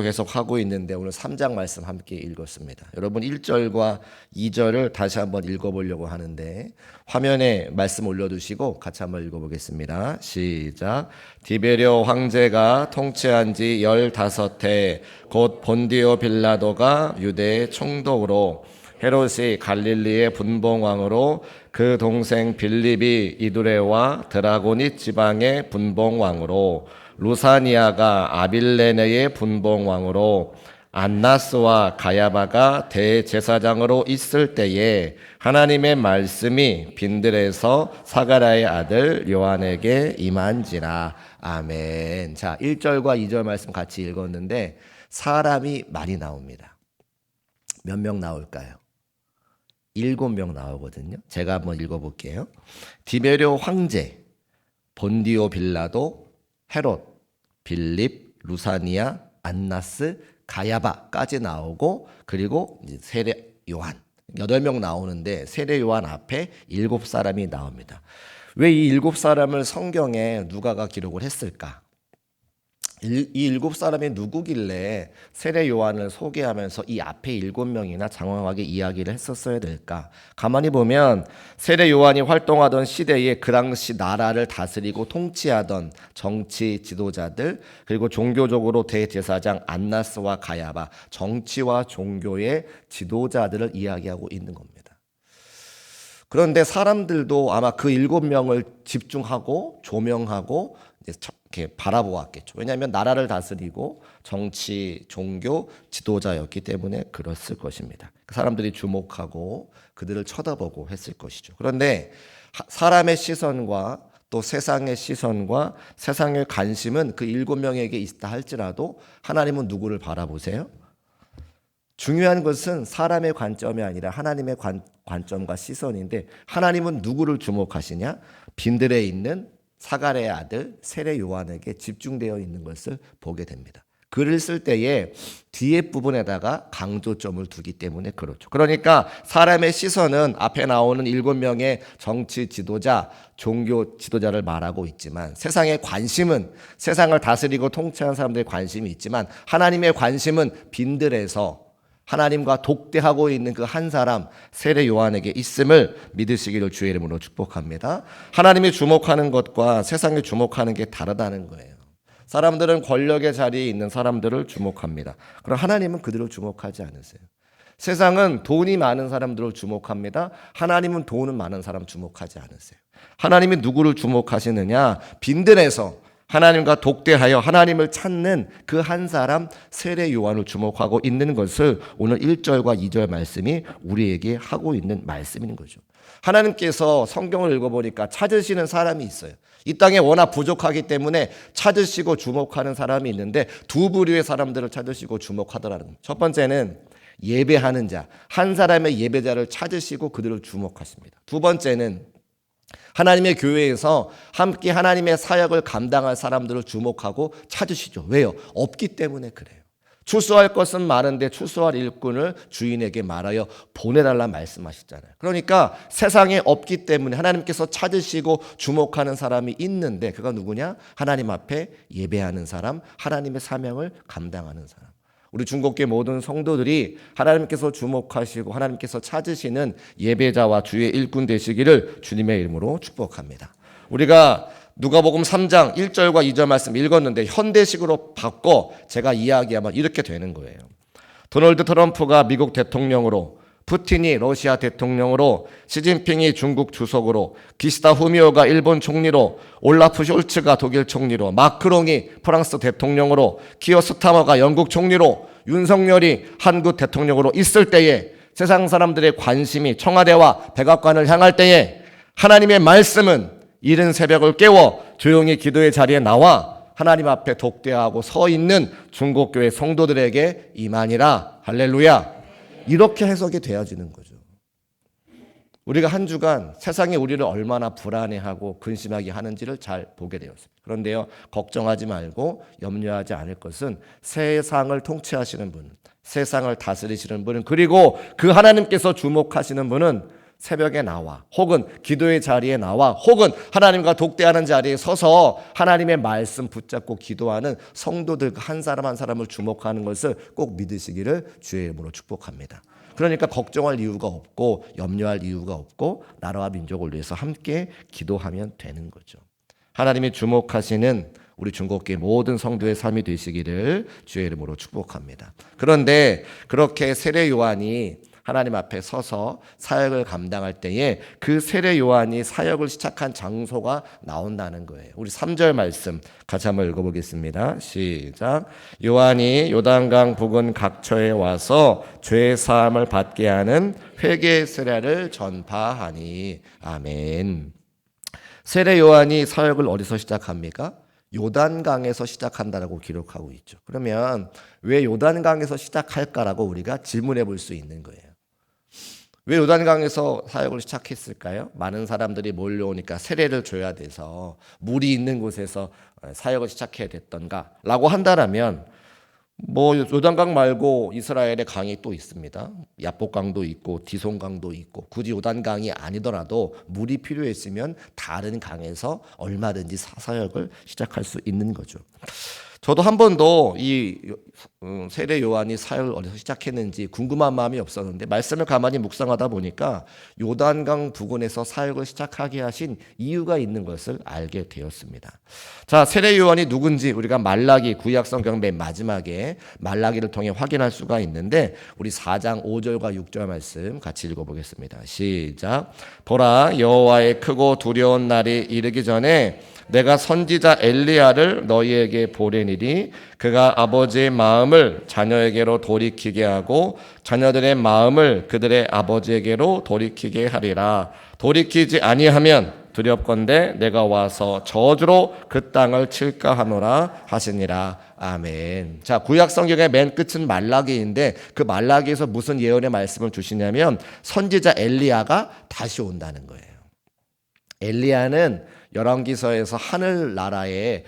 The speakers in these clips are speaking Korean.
계속 하고 있는데 오늘 3장 말씀 함께 읽었습니다. 여러분 1절과 2절을 다시 한번 읽어보려고 하는데 화면에 말씀 올려두시고 같이 한번 읽어보겠습니다. 시작. 디베rio 황제가 통치한 지 15해 곧 본디오 빌라도가 유대의 총독으로 헤롯이 갈릴리의 분봉왕으로 그 동생 빌립이 이두레와 드라고니 지방의 분봉왕으로 루사니아가 아빌레네의 분봉왕으로 안나스와 가야바가 대제사장으로 있을 때에 하나님의 말씀이 빈들에서 사가랴의 아들 요한에게 임한지라. 아멘. 자, 1절과 2절 말씀 같이 읽었는데 사람이 많이 나옵니다. 몇 명 나올까요? 7명 나오거든요. 제가 한번 읽어볼게요. 디베rio 황제, 본디오 빌라도, 헤롯, 빌립, 루사니아, 안나스, 가야바까지 나오고 그리고 이제 세례 요한 8명 나오는데 세례 요한 앞에 7사람이 나옵니다. 왜 이 7사람을 성경에 누가가 기록을 했을까? 이 7사람이 누구길래 세례 요한을 소개하면서 이 앞에 7명이나 장황하게 이야기를 했었어야 될까? 가만히 보면 세례 요한이 활동하던 시대에 그 당시 나라를 다스리고 통치하던 정치 지도자들, 그리고 종교적으로 대제사장 안나스와 가야바, 정치와 종교의 지도자들을 이야기하고 있는 겁니다. 그런데 사람들도 아마 그 7명을 집중하고 조명하고 이렇게 바라보았겠죠. 왜냐하면 나라를 다스리고 정치, 종교, 지도자였기 때문에 그랬을 것입니다. 사람들이 주목하고 그들을 쳐다보고 했을 것이죠. 그런데 사람의 시선과 또 세상의 시선과 세상의 관심은 그 7명에게 있다 할지라도 하나님은 누구를 바라보세요? 중요한 것은 사람의 관점이 아니라 하나님의 관점과 시선인데 하나님은 누구를 주목하시냐? 빈들에 있는 사가랴의 아들 세례 요한에게 집중되어 있는 것을 보게 됩니다. 글을 쓸 때에 뒤에 부분에다가 강조점을 두기 때문에 그렇죠. 그러니까 사람의 시선은 앞에 나오는 7명의 정치 지도자, 종교 지도자를 말하고 있지만 세상의 관심은 세상을 다스리고 통치하는 사람들의 관심이 있지만 하나님의 관심은 빈들에서 하나님과 독대하고 있는 그 한 사람 세례 요한에게 있음을 믿으시기를 주의 이름으로 축복합니다. 하나님이 주목하는 것과 세상이 주목하는 게 다르다는 거예요. 사람들은 권력의 자리에 있는 사람들을 주목합니다. 그럼 하나님은 그들을 주목하지 않으세요. 세상은 돈이 많은 사람들을 주목합니다. 하나님은 돈은 많은 사람 주목하지 않으세요. 하나님이 누구를 주목하시느냐? 빈들에서 하나님과 독대하여 하나님을 찾는 그 한 사람 세례 요한을 주목하고 있는 것을 오늘 1절과 2절 말씀이 우리에게 하고 있는 말씀인 거죠. 하나님께서 성경을 읽어보니까 찾으시는 사람이 있어요. 이 땅에 워낙 부족하기 때문에 찾으시고 주목하는 사람이 있는데 두 부류의 사람들을 찾으시고 주목하더라는 거예요. 첫 번째는 예배하는 자, 한 사람의 예배자를 찾으시고 그들을 주목하십니다. 두 번째는 하나님의 교회에서 함께 하나님의 사역을 감당할 사람들을 주목하고 찾으시죠. 왜요? 없기 때문에 그래요. 추수할 것은 많은데 추수할 일꾼을 주인에게 말하여 보내달라 말씀하셨잖아요. 그러니까 세상에 없기 때문에 하나님께서 찾으시고 주목하는 사람이 있는데 그가 누구냐? 하나님 앞에 예배하는 사람, 하나님의 사명을 감당하는 사람. 우리 중국교회 모든 성도들이 하나님께서 주목하시고 하나님께서 찾으시는 예배자와 주의 일꾼 되시기를 주님의 이름으로 축복합니다. 우리가 누가복음 3장 1절과 2절 말씀 읽었는데 현대식으로 바꿔 제가 이야기하면 이렇게 되는 거예요. 도널드 트럼프가 미국 대통령으로, 푸틴이 러시아 대통령으로, 시진핑이 중국 주석으로, 기시다 후미오가 일본 총리로, 올라프 숄츠가 독일 총리로, 마크롱이 프랑스 대통령으로, 키어 스타머가 영국 총리로, 윤석열이 한국 대통령으로 있을 때에 세상 사람들의 관심이 청와대와 백악관을 향할 때에 하나님의 말씀은 이른 새벽을 깨워 조용히 기도의 자리에 나와 하나님 앞에 독대하고 서 있는 중국교회 성도들에게 임하니라. 할렐루야. 이렇게 해석이 되어지는 거죠. 우리가 한 주간 세상이 우리를 얼마나 불안해하고 근심하게 하는지를 잘 보게 되었습니다. 그런데요, 걱정하지 말고 염려하지 않을 것은 세상을 통치하시는 분, 세상을 다스리시는 분은, 그리고 그 하나님께서 주목하시는 분은 새벽에 나와, 혹은 기도의 자리에 나와, 혹은 하나님과 독대하는 자리에 서서 하나님의 말씀 붙잡고 기도하는 성도들 한 사람 한 사람을 주목하는 것을 꼭 믿으시기를 주의 이름으로 축복합니다. 그러니까 걱정할 이유가 없고 염려할 이유가 없고 나라와 민족을 위해서 함께 기도하면 되는 거죠. 하나님이 주목하시는 우리 중국교회 모든 성도의 삶이 되시기를 주의 이름으로 축복합니다. 그런데 그렇게 세례 요한이 하나님 앞에 서서 사역을 감당할 때에 그 세례 요한이 사역을 시작한 장소가 나온다는 거예요. 우리 3절 말씀 같이 한번 읽어보겠습니다. 시작. 요한이 요단강 부근 각처에 와서 죄 사함을 받게 하는 회개 세례를 전파하니. 아멘. 세례 요한이 사역을 어디서 시작합니까? 요단강에서 시작한다라고 기록하고 있죠. 그러면 왜 요단강에서 시작할까라고 우리가 질문해 볼 수 있는 거예요. 왜 요단강에서 사역을 시작했을까요? 많은 사람들이 몰려오니까 세례를 줘야 돼서 물이 있는 곳에서 사역을 시작해야 됐던가라고 한다라면 요단강 말고 이스라엘의 강이 또 있습니다. 야복강도 있고 디손강도 있고 굳이 요단강이 아니더라도 물이 필요했으면 다른 강에서 얼마든지 사역을 시작할 수 있는 거죠. 저도 한 번도 이 세례 요한이 사역을 어디서 시작했는지 궁금한 마음이 없었는데 말씀을 가만히 묵상하다 보니까 요단강 부근에서 사역을 시작하게 하신 이유가 있는 것을 알게 되었습니다. 자, 세례 요한이 누군지 우리가 말라기 구약성경 맨 마지막에 말라기를 통해 확인할 수가 있는데 우리 4장 5절과 6절 말씀 같이 읽어보겠습니다. 시작. 보라, 여호와의 크고 두려운 날이 이르기 전에 내가 선지자 엘리야를 너희에게 보내니니 그가 아버지의 마음을 자녀에게로 돌이키게 하고 자녀들의 마음을 그들의 아버지에게로 돌이키게 하리라. 돌이키지 아니하면 두렵건대 내가 와서 저주로 그 땅을 칠까 하노라 하시니라. 아멘. 자, 구약 성경의 맨 끝은 말라기인데 그 말라기에서 무슨 예언의 말씀을 주시냐면 선지자 엘리야가 다시 온다는 거예요. 엘리야는 열왕기서에서 하늘나라에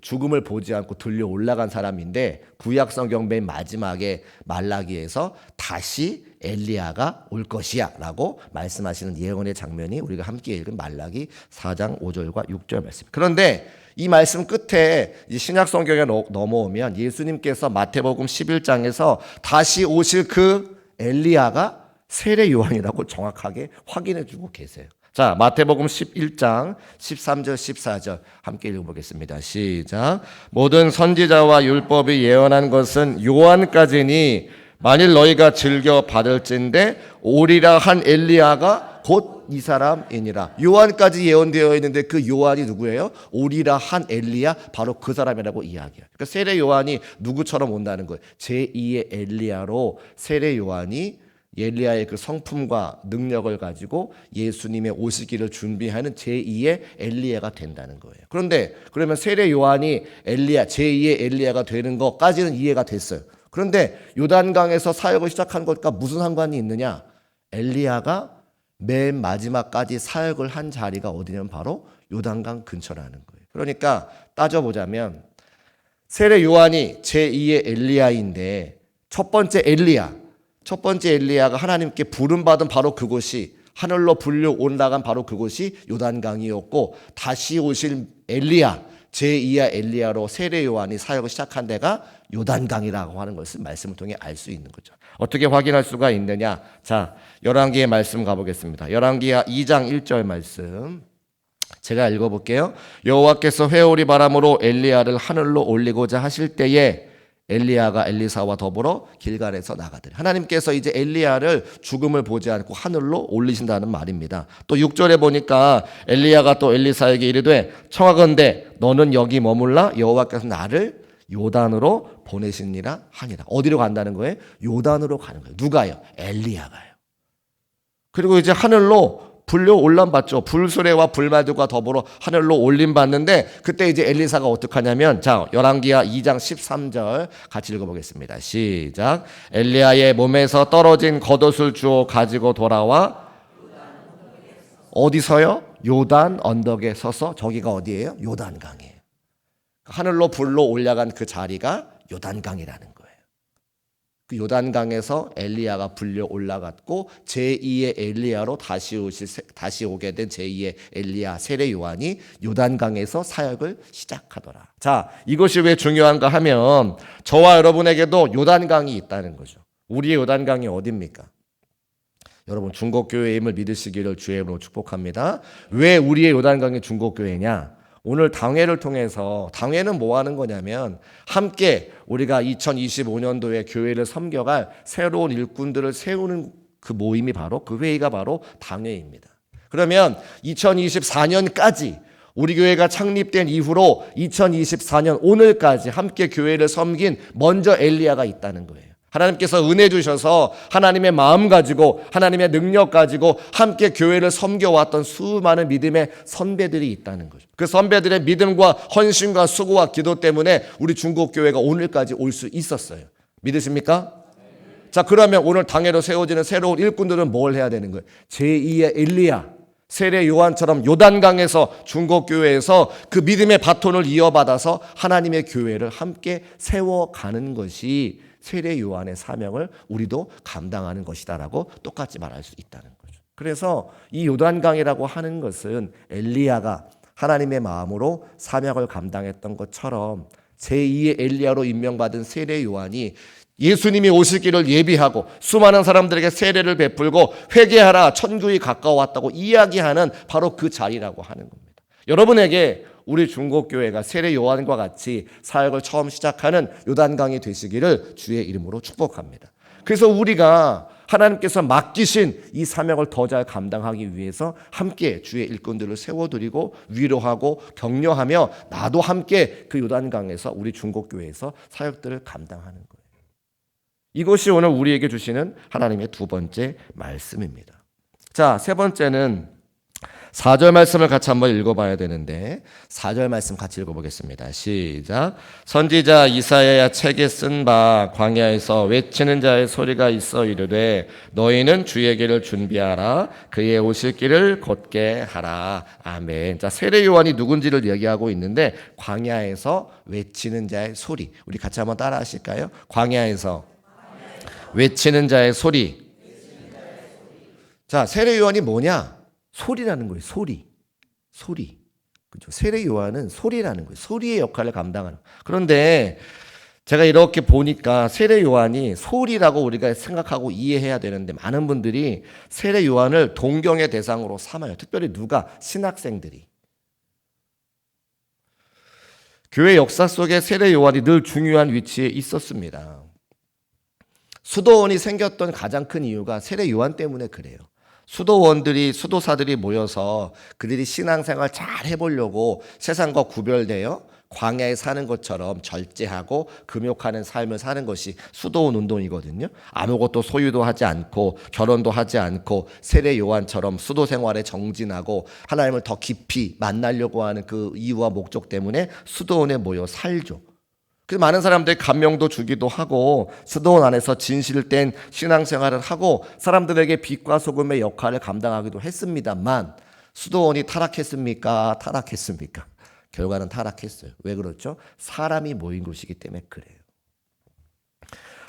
죽음을 보지 않고 들려 올라간 사람인데 구약 성경 맨 마지막에 말라기에서 다시 엘리야가 올 것이야 라고 말씀하시는 예언의 장면이 우리가 함께 읽은 말라기 4장 5절과 6절 말씀. 그런데 이 말씀 끝에 신약 성경에 넘어오면 예수님께서 마태복음 11장에서 다시 오실 그 엘리야가 세례 요한이라고 정확하게 확인해 주고 계세요. 자, 마태복음 11장 13절 14절 함께 읽어보겠습니다. 시작. 모든 선지자와 율법이 예언한 것은 요한까지니 만일 너희가 즐겨 받을진대 오리라 한 엘리야가 곧 이 사람이니라. 요한까지 예언되어 있는데 그 요한이 누구예요? 오리라 한 엘리야, 바로 그 사람이라고 이야기해요. 그러니까 세례 요한이 누구처럼 온다는 거예요. 제2의 엘리야로 세례 요한이 엘리야의 그 성품과 능력을 가지고 예수님의 오시기를 준비하는 제2의 엘리야가 된다는 거예요. 그런데 그러면 세례 요한이 엘리야, 제2의 엘리야가 되는 것까지는 이해가 됐어요. 그런데 요단강에서 사역을 시작한 것과 무슨 상관이 있느냐? 엘리야가 맨 마지막까지 사역을 한 자리가 어디냐면 바로 요단강 근처라는 거예요. 그러니까 따져보자면 세례 요한이 제2의 엘리야인데 첫 번째 엘리야가 하나님께 부름받은 바로 그곳이 하늘로 불려 올라간 바로 그곳이 요단강이었고 다시 오실 엘리야 제2의 엘리야로 세례 요한이 사역을 시작한 데가 요단강이라고 하는 것을 말씀을 통해 알 수 있는 거죠. 어떻게 확인할 수가 있느냐? 자, 열왕기의 말씀 가보겠습니다. 열왕기야 2장 1절 말씀 제가 읽어볼게요. 여호와께서 회오리 바람으로 엘리야를 하늘로 올리고자 하실 때에 엘리야가 엘리사와 더불어 길갈에서 나가더라. 하나님께서 이제 엘리야를 죽음을 보지 않고 하늘로 올리신다는 말입니다. 또 6절에 보니까 엘리야가 또 엘리사에게 이르되 청하건대 너는 여기 머물라 여호와께서 나를 요단으로 보내시니라 하니라. 어디로 간다는 거예요? 요단으로 가는 거예요. 누가요? 엘리야가요. 그리고 이제 하늘로 불려 올림받죠. 불수레와 불말들과 더불어 하늘로 올림받는데 그때 이제 엘리사가 어떻게 하냐면 자, 열왕기야 2장 13절 같이 읽어보겠습니다. 시작. 엘리야의 몸에서 떨어진 겉옷을 주워 가지고 돌아와 어디서요? 요단 언덕에 서서 저기가 어디예요? 요단강이에요. 하늘로 불러 올라간 그 자리가 요단강이라는 거예요. 그 요단강에서 엘리야가 불려 올라갔고 제2의 엘리야로 다시 오게 된 제2의 엘리야 세례 요한이 요단강에서 사역을 시작하더라. 자, 이것이 왜 중요한가 하면 저와 여러분에게도 요단강이 있다는 거죠. 우리의 요단강이 어디입니까? 여러분 중국교회의 힘을 믿으시기를 주의 이름으로 축복합니다. 왜 우리의 요단강이 중국교회냐? 오늘 당회를 통해서, 당회는 뭐 하는 거냐면 함께 우리가 2025년도에 교회를 섬겨갈 새로운 일꾼들을 세우는 그 모임이 바로, 그 회의가 바로 당회입니다. 그러면 2024년까지 우리 교회가 창립된 이후로 2024년 오늘까지 함께 교회를 섬긴 먼저 엘리야가 있다는 거예요. 하나님께서 은혜 주셔서 하나님의 마음 가지고 하나님의 능력 가지고 함께 교회를 섬겨왔던 수많은 믿음의 선배들이 있다는 거죠. 그 선배들의 믿음과 헌신과 수고와 기도 때문에 우리 중국교회가 오늘까지 올 수 있었어요. 믿으십니까? 자, 그러면 오늘 당회로 세워지는 새로운 일꾼들은 뭘 해야 되는 거예요? 제2의 엘리야, 세례 요한처럼 요단강에서 중국교회에서 그 믿음의 바톤을 이어받아서 하나님의 교회를 함께 세워가는 것이 세례 요한의 사명을 우리도 감당하는 것이다라고 똑같이 말할 수 있다는 거죠. 그래서 이 요단강이라고 하는 것은 엘리야가 하나님의 마음으로 사명을 감당했던 것처럼 제2의 엘리야로 임명받은 세례 요한이 예수님이 오실 길을 예비하고 수많은 사람들에게 세례를 베풀고 회개하라 천국이 가까워왔다고 이야기하는 바로 그 자리라고 하는 겁니다. 여러분에게 우리 중국교회가 세례 요한과 같이 사역을 처음 시작하는 요단강이 되시기를 주의 이름으로 축복합니다. 그래서 우리가 하나님께서 맡기신 이 사명을 더 잘 감당하기 위해서 함께 주의 일꾼들을 세워드리고 위로하고 격려하며 나도 함께 그 요단강에서 우리 중국교회에서 사역들을 감당하는 거예요. 이것이 오늘 우리에게 주시는 하나님의 두 번째 말씀입니다. 자, 세 번째는 4절 말씀을 같이 한번 읽어봐야 되는데 4절 말씀 같이 읽어보겠습니다. 시작. 선지자 이사야야 책에 쓴 바 광야에서 외치는 자의 소리가 있어 이르되 너희는 주의 길을 준비하라 그의 오실 길을 곧게 하라. 아멘. 자, 세례 요한이 누군지를 얘기하고 있는데 광야에서 외치는 자의 소리, 우리 같이 한번 따라 하실까요? 광야에서 외치는 자의 소리. 자, 세례 요한이 뭐냐? 소리라는 거예요. 소리. 그렇죠. 세례 요한은 소리라는 거예요. 소리의 역할을 감당하는. 그런데 제가 이렇게 보니까 세례 요한이 소리라고 우리가 생각하고 이해해야 되는데 많은 분들이 세례 요한을 동경의 대상으로 삼아요. 특별히 누가? 신학생들이. 교회 역사 속에 세례 요한이 늘 중요한 위치에 있었습니다. 수도원이 생겼던 가장 큰 이유가 세례 요한 때문에 그래요. 수도사들이 모여서 그들이 신앙생활 잘 해보려고 세상과 구별되어 광야에 사는 것처럼 절제하고 금욕하는 삶을 사는 것이 수도원 운동이거든요. 아무것도 소유도 하지 않고 결혼도 하지 않고 세례 요한처럼 수도 생활에 정진하고 하나님을 더 깊이 만나려고 하는 그 이유와 목적 때문에 수도원에 모여 살죠. 그래서 많은 사람들이 감명도 주기도 하고 수도원 안에서 진실된 신앙생활을 하고 사람들에게 빛과 소금의 역할을 감당하기도 했습니다만 수도원이 타락했습니까? 타락했습니까? 결과는 타락했어요. 왜 그렇죠? 사람이 모인 곳이기 때문에 그래요.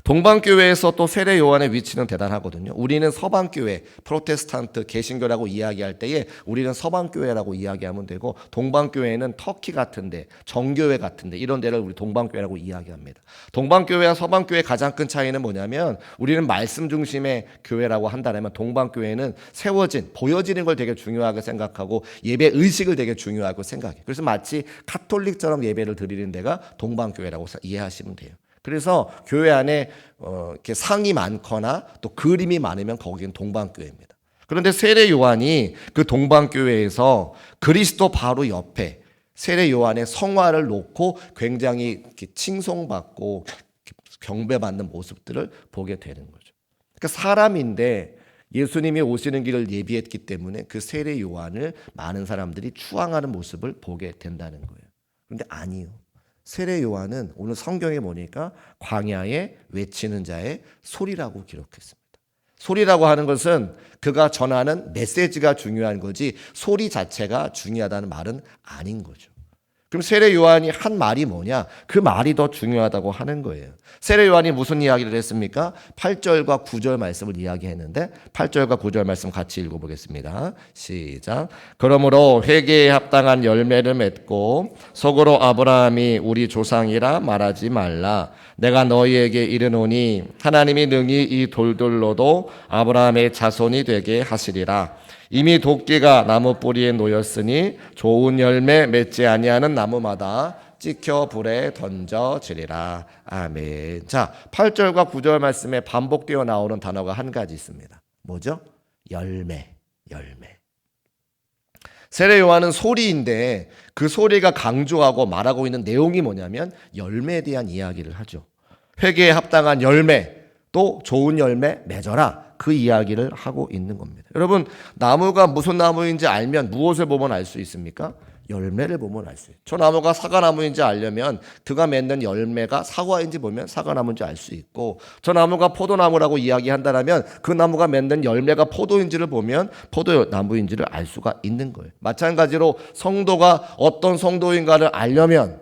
동방교회에서 또 세례 요한의 위치는 대단하거든요. 우리는 서방교회, 프로테스탄트, 개신교라고 이야기할 때에 우리는 서방교회라고 이야기하면 되고 동방교회는 터키 같은데, 정교회 같은데 이런 데를 우리 동방교회라고 이야기합니다. 동방교회와 서방교회의 가장 큰 차이는 뭐냐면 우리는 말씀 중심의 교회라고 한다면 동방교회는 세워진, 보여지는 걸 되게 중요하게 생각하고 예배 의식을 되게 중요하고 생각해요. 그래서 마치 카톨릭처럼 예배를 드리는 데가 동방교회라고 이해하시면 돼요. 그래서 교회 안에 이렇게 상이 많거나 또 그림이 많으면 거기는 동방교회입니다. 그런데 세례 요한이 그 동방교회에서 그리스도 바로 옆에 세례 요한의 성화를 놓고 굉장히 이렇게 칭송받고 경배받는 모습들을 보게 되는 거죠. 그러니까 사람인데 예수님이 오시는 길을 예비했기 때문에 그 세례 요한을 많은 사람들이 추앙하는 모습을 보게 된다는 거예요. 그런데 아니요. 세례 요한은 오늘 성경에 보니까 광야에 외치는 자의 소리라고 기록했습니다. 소리라고 하는 것은 그가 전하는 메시지가 중요한 거지 소리 자체가 중요하다는 말은 아닌 거죠. 그럼 세례 요한이 한 말이 뭐냐? 그 말이 더 중요하다고 하는 거예요. 세례 요한이 무슨 이야기를 했습니까? 8절과 9절 말씀을 이야기했는데 8절과 9절 말씀 같이 읽어보겠습니다. 시작. 그러므로 회개에 합당한 열매를 맺고 속으로 아브라함이 우리 조상이라 말하지 말라. 내가 너희에게 이르노니 하나님이 능히 이 돌들로도 아브라함의 자손이 되게 하시리라. 이미 도끼가 나무 뿌리에 놓였으니 좋은 열매 맺지 아니하는 나무마다 찍혀 불에 던져지리라. 아멘. 자, 8절과 9절 말씀에 반복되어 나오는 단어가 한 가지 있습니다. 뭐죠? 열매. 세례 요한은 소리인데 그 소리가 강조하고 말하고 있는 내용이 뭐냐면 열매에 대한 이야기를 하죠. 회개에 합당한 열매, 또 좋은 열매 맺어라. 그 이야기를 하고 있는 겁니다. 여러분, 나무가 무슨 나무인지 알면 무엇을 보면 알 수 있습니까? 열매를 보면 알 수 있어요. 저 나무가 사과나무인지 알려면 그가 맺는 열매가 사과인지 보면 사과나무인지 알 수 있고, 저 나무가 포도나무라고 이야기한다면 그 나무가 맺는 열매가 포도인지를 보면 포도나무인지를 알 수가 있는 거예요. 마찬가지로 성도가 어떤 성도인가를 알려면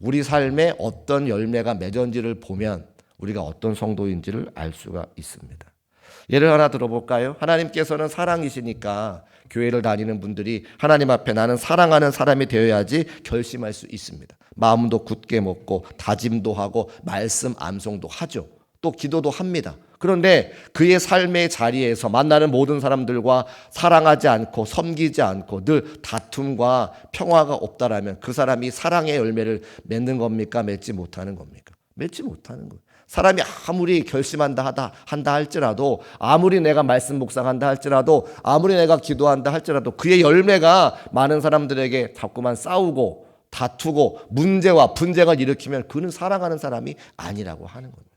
우리 삶에 어떤 열매가 맺은지를 보면 우리가 어떤 성도인지를 알 수가 있습니다. 예를 하나 들어볼까요? 하나님께서는 사랑이시니까 교회를 다니는 분들이 하나님 앞에 나는 사랑하는 사람이 되어야지 결심할 수 있습니다. 마음도 굳게 먹고 다짐도 하고 말씀 암송도 하죠. 또 기도도 합니다. 그런데 그의 삶의 자리에서 만나는 모든 사람들과 사랑하지 않고 섬기지 않고 늘 다툼과 평화가 없다라면 그 사람이 사랑의 열매를 맺는 겁니까? 맺지 못하는 겁니까? 맺지 못하는 거예요. 사람이 아무리 결심한다 한다 할지라도, 아무리 내가 말씀 묵상한다 할지라도, 아무리 내가 기도한다 할지라도 그의 열매가 많은 사람들에게 자꾸만 싸우고 다투고 문제와 분쟁을 일으키면 그는 사랑하는 사람이 아니라고 하는 겁니다.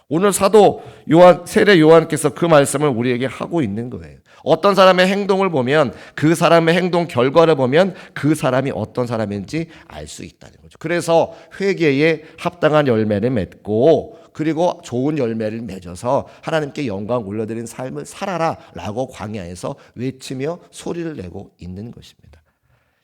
오늘 사도 요한, 세례 요한께서 그 말씀을 우리에게 하고 있는 거예요. 어떤 사람의 행동을 보면 그 사람의 행동 결과를 보면 그 사람이 어떤 사람인지 알 수 있다는 거죠. 그래서 회개에 합당한 열매를 맺고 그리고 좋은 열매를 맺어서 하나님께 영광 올려드리는 삶을 살아라 라고 광야에서 외치며 소리를 내고 있는 것입니다.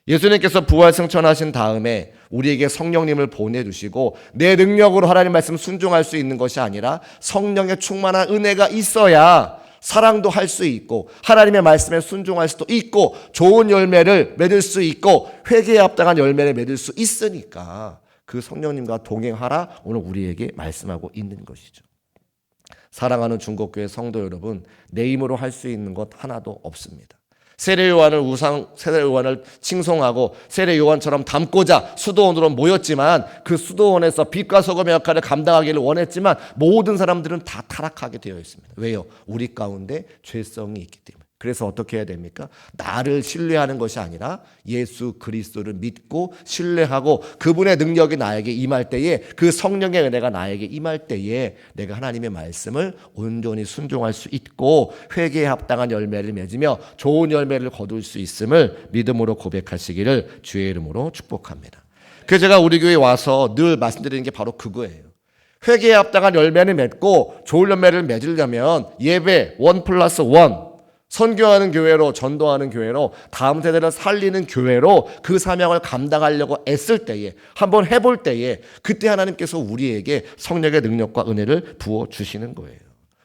예수님께서 부활 승천하신 다음에 우리에게 성령님을 보내주시고 내 능력으로 하나님 말씀 순종할 수 있는 것이 아니라 성령의 충만한 은혜가 있어야 사랑도 할 수 있고 하나님의 말씀에 순종할 수도 있고 좋은 열매를 맺을 수 있고 회개에 합당한 열매를 맺을 수 있으니까 그 성령님과 동행하라 오늘 우리에게 말씀하고 있는 것이죠. 사랑하는 중국교회 성도 여러분, 내 힘으로 할 수 있는 것 하나도 없습니다. 세례 요한을 칭송하고 세례 요한처럼 닮고자 수도원으로 모였지만 그 수도원에서 빛과 소금의 역할을 감당하기를 원했지만 모든 사람들은 다 타락하게 되어 있습니다. 왜요? 우리 가운데 죄성이 있기 때문에. 그래서 어떻게 해야 됩니까? 나를 신뢰하는 것이 아니라 예수 그리스도를 믿고 신뢰하고 그분의 능력이 나에게 임할 때에, 그 성령의 은혜가 나에게 임할 때에 내가 하나님의 말씀을 온전히 순종할 수 있고 회개에 합당한 열매를 맺으며 좋은 열매를 거둘 수 있음을 믿음으로 고백하시기를 주의 이름으로 축복합니다. 그래서 제가 우리 교회에 와서 늘 말씀드리는 게 바로 그거예요. 회개에 합당한 열매를 맺고 좋은 열매를 맺으려면 예배 1+1, 선교하는 교회로, 전도하는 교회로, 다음 세대를 살리는 교회로 그 사명을 감당하려고 애쓸 때에, 한번 해볼 때에 그때 하나님께서 우리에게 성령의 능력과 은혜를 부어주시는 거예요.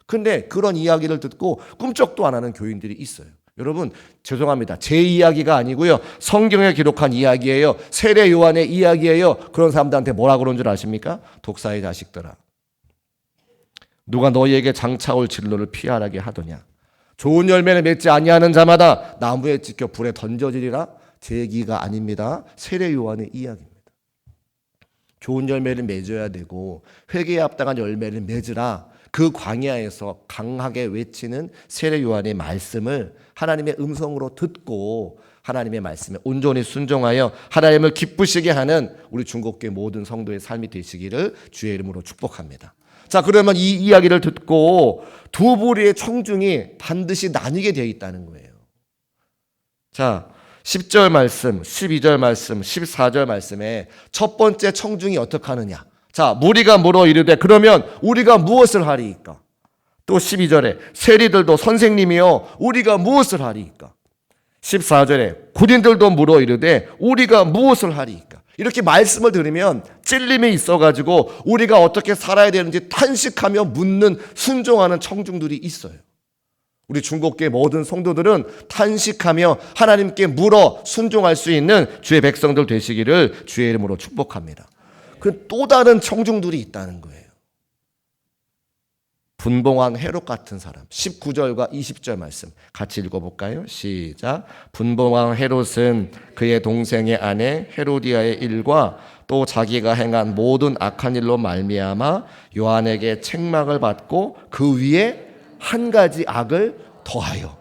근데 그런 이야기를 듣고 꿈쩍도 안 하는 교인들이 있어요. 여러분 죄송합니다. 제 이야기가 아니고요. 성경에 기록한 이야기예요. 세례 요한의 이야기예요. 그런 사람들한테 뭐라 그런 줄 아십니까? 독사의 자식들아, 누가 너희에게 장차올 진로를 피하라게 하더냐. 좋은 열매를 맺지 아니하는 자마다 나무에 찍혀 불에 던져지리라. 제 얘기가 아닙니다. 세례 요한의 이야기입니다. 좋은 열매를 맺어야 되고 회개에 합당한 열매를 맺으라. 그 광야에서 강하게 외치는 세례 요한의 말씀을 하나님의 음성으로 듣고 하나님의 말씀에 온전히 순종하여 하나님을 기쁘시게 하는 우리 중국교회 모든 성도의 삶이 되시기를 주의 이름으로 축복합니다. 자, 그러면 이 이야기를 듣고 두 부류의 청중이 반드시 나뉘게 되어 있다는 거예요. 자, 10절 말씀, 12절 말씀, 14절 말씀에 첫 번째 청중이 어떻게 하느냐. 자, 무리가 물어 이르되 그러면 우리가 무엇을 하리이까? 또 12절에 세리들도 선생님이여 우리가 무엇을 하리이까? 14절에 군인들도 물어 이르되 우리가 무엇을 하리이까? 이렇게 말씀을 들으면 찔림이 있어가지고 우리가 어떻게 살아야 되는지 탄식하며 묻는 순종하는 청중들이 있어요. 우리 중국계 모든 성도들은 탄식하며 하나님께 물어 순종할 수 있는 주의 백성들 되시기를 주의 이름으로 축복합니다. 그 또 다른 청중들이 있다는 거예요. 분봉왕 헤롯 같은 사람. 19절과 20절 말씀 같이 읽어볼까요? 시작. 분봉왕 헤롯은 그의 동생의 아내 헤로디아의 일과 또 자기가 행한 모든 악한 일로 말미암아 요한에게 책망을 받고 그 위에 한 가지 악을 더하여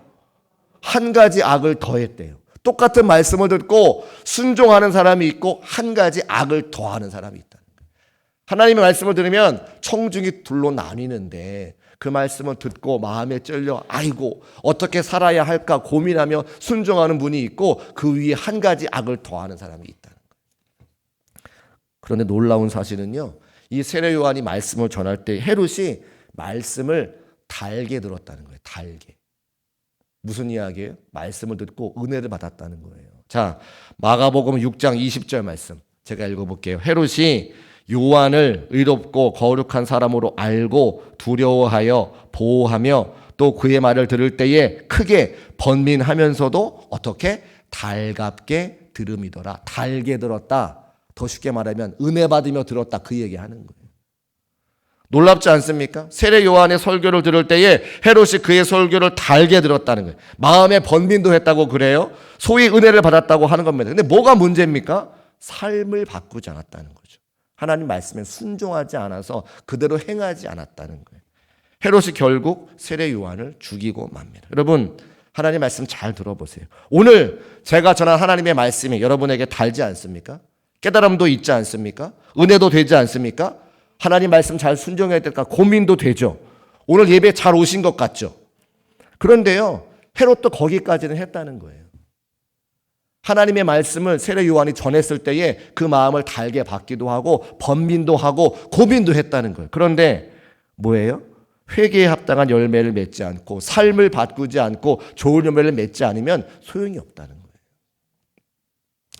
한 가지 악을 더했대요. 똑같은 말씀을 듣고 순종하는 사람이 있고 한 가지 악을 더하는 사람이 있다는 거예요. 하나님의 말씀을 들으면 청중이 둘로 나뉘는데 그 말씀을 듣고 마음에 찔려 아이고 어떻게 살아야 할까 고민하며 순종하는 분이 있고 그 위에 한 가지 악을 더하는 사람이 있다는 거예요. 그런데 놀라운 사실은요. 이 세례 요한이 말씀을 전할 때 헤롯이 말씀을 달게 들었다는 거예요. 달게. 무슨 이야기예요? 말씀을 듣고 은혜를 받았다는 거예요. 자, 마가복음 6장 20절 말씀 제가 읽어볼게요. 헤롯이 요한을 의롭고 거룩한 사람으로 알고 두려워하여 보호하며 또 그의 말을 들을 때에 크게 번민하면서도 어떻게? 달갑게 들음이더라. 달게 들었다. 더 쉽게 말하면 은혜 받으며 들었다. 그 얘기하는 거예요. 놀랍지 않습니까? 세례 요한의 설교를 들을 때에 헤롯이 그의 설교를 달게 들었다는 거예요. 마음에 번민도 했다고 그래요. 소위 은혜를 받았다고 하는 겁니다. 근데 뭐가 문제입니까? 삶을 바꾸지 않았다는 거죠. 하나님 말씀에 순종하지 않아서 그대로 행하지 않았다는 거예요. 헤롯이 결국 세례 요한을 죽이고 맙니다. 여러분 하나님 말씀 잘 들어보세요. 오늘 제가 전한 하나님의 말씀이 여러분에게 달지 않습니까? 깨달음도 있지 않습니까? 은혜도 되지 않습니까? 하나님 말씀 잘 순종해야 될까 고민도 되죠. 오늘 예배 잘 오신 것 같죠. 그런데요 헤롯도 거기까지는 했다는 거예요. 하나님의 말씀을 세례 요한이 전했을 때에 그 마음을 달게 받기도 하고 번민도 하고 고민도 했다는 거예요. 그런데 뭐예요? 회개에 합당한 열매를 맺지 않고 삶을 바꾸지 않고 좋은 열매를 맺지 않으면 소용이 없다는 거예요.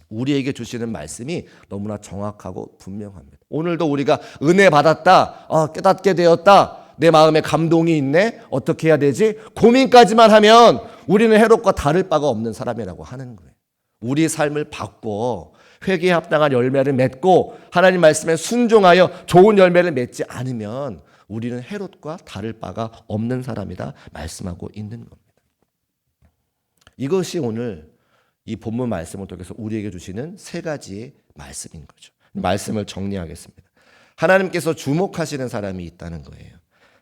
우리에게 주시는 말씀이 너무나 정확하고 분명합니다. 오늘도 우리가 은혜 받았다, 깨닫게 되었다, 내 마음에 감동이 있네, 어떻게 해야 되지? 고민까지만 하면 우리는 헤롯과 다를 바가 없는 사람이라고 하는 거예요. 우리 삶을 바꿔 회개에 합당한 열매를 맺고 하나님 말씀에 순종하여 좋은 열매를 맺지 않으면 우리는 헤롯과 다를 바가 없는 사람이다 말씀하고 있는 겁니다. 이것이 오늘 이 본문 말씀을 통해서 우리에게 주시는 세 가지의 말씀인 거죠. 말씀을 정리하겠습니다. 하나님께서 주목하시는 사람이 있다는 거예요.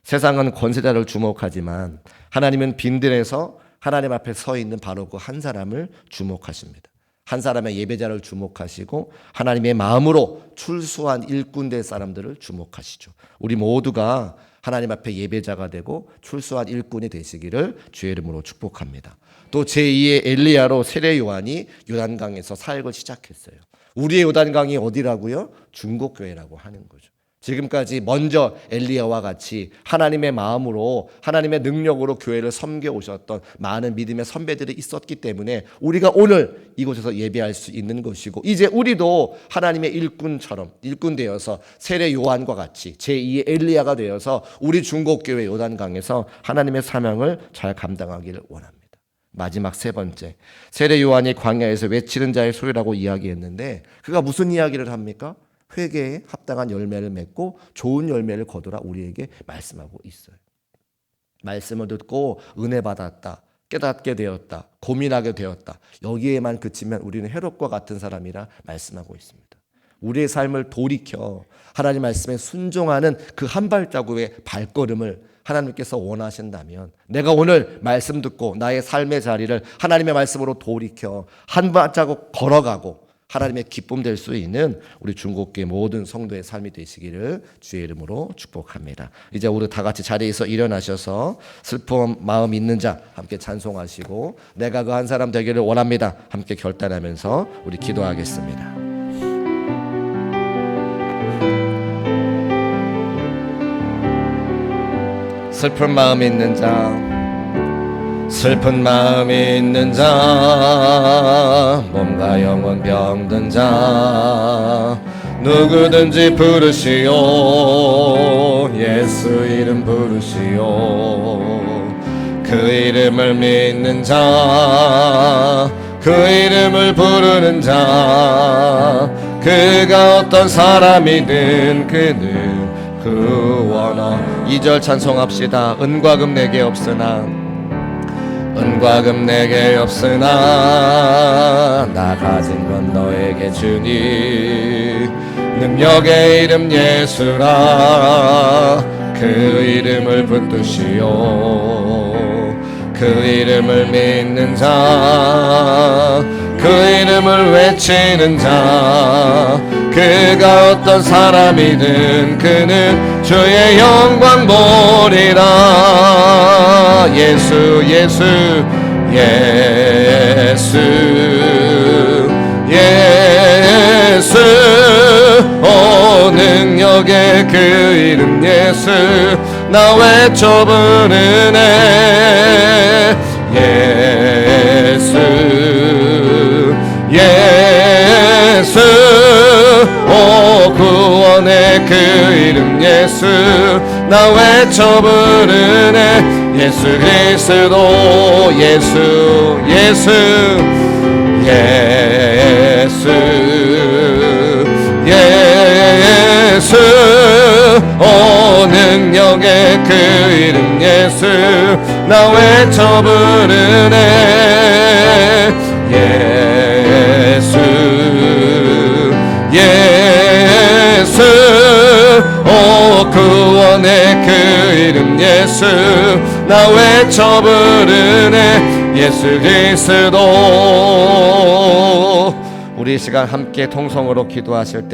세상은 권세자를 주목하지만 하나님은 빈들에서 하나님 앞에 서 있는 바로 그 한 사람을 주목하십니다. 한 사람의 예배자를 주목하시고 하나님의 마음으로 출소한 일꾼 될 사람들을 주목하시죠. 우리 모두가 하나님 앞에 예배자가 되고 출소한 일꾼이 되시기를 주의 이름으로 축복합니다. 또 제2의 엘리야로 세례 요한이 요단강에서 사역을 시작했어요. 우리의 요단강이 어디라고요? 중국교회라고 하는 거죠. 지금까지 먼저 엘리야와 같이 하나님의 마음으로 하나님의 능력으로 교회를 섬겨오셨던 많은 믿음의 선배들이 있었기 때문에 우리가 오늘 이곳에서 예배할 수 있는 것이고 이제 우리도 하나님의 일꾼처럼 일꾼 되어서 세례 요한과 같이 제2의 엘리야가 되어서 우리 중국교회 요단강에서 하나님의 사명을 잘 감당하기를 원합니다. 마지막 세 번째, 세례 요한이 광야에서 외치는 자의 소리라고 이야기했는데 그가 무슨 이야기를 합니까? 회개에 합당한 열매를 맺고 좋은 열매를 거두라 우리에게 말씀하고 있어요. 말씀을 듣고 은혜 받았다, 깨닫게 되었다, 고민하게 되었다. 여기에만 그치면 우리는 헤롯과 같은 사람이라 말씀하고 있습니다. 우리의 삶을 돌이켜 하나님 말씀에 순종하는 그 한 발자국의 발걸음을 하나님께서 원하신다면 내가 오늘 말씀 듣고 나의 삶의 자리를 하나님의 말씀으로 돌이켜 한 발자국 걸어가고 하나님의 기쁨 될 수 있는 우리 중국계 모든 성도의 삶이 되시기를 주의 이름으로 축복합니다. 이제 우리 다 같이 자리에서 일어나셔서 슬픈 마음 있는 자 함께 찬송하시고 내가 그 한 사람 되기를 원합니다. 함께 결단하면서 우리 기도하겠습니다. 슬픈 마음 있는 자 슬픈 마음이 있는 자, 몸과 영혼 병든 자, 누구든지 부르시오. 예수 이름 부르시오. 그 이름을 믿는 자, 그 이름을 부르는 자, 그가 어떤 사람이든 그는 구원하. 2절 찬송합시다. 은과 금 내게 없으나, 은과 금 내게 없으나 나 가진 건 너에게 주니. 능력의 이름 예수라. 그 이름을 붙드시오. 그 이름을 믿는 자, 그 이름을 외치는 자, 그가 어떤 사람이든 그는 주의 영광 보리라. 예수 예수 예수 예수. 오 능력의 그 이름 예수. 나 외쳐 부르네. 예수 예수. 오 구원의 그 이름 예수. 나 외쳐 부르네. 예수 그리스도 예수 예수 예수 예수. 오 능력의 그 이름 예수. 나 외쳐 부르네. 예수 예수. 오 구원의 그 이름 예수. 나 외쳐 부르네. 예수 그리스도. 우리 이 시간 함께 통성으로 기도하실 때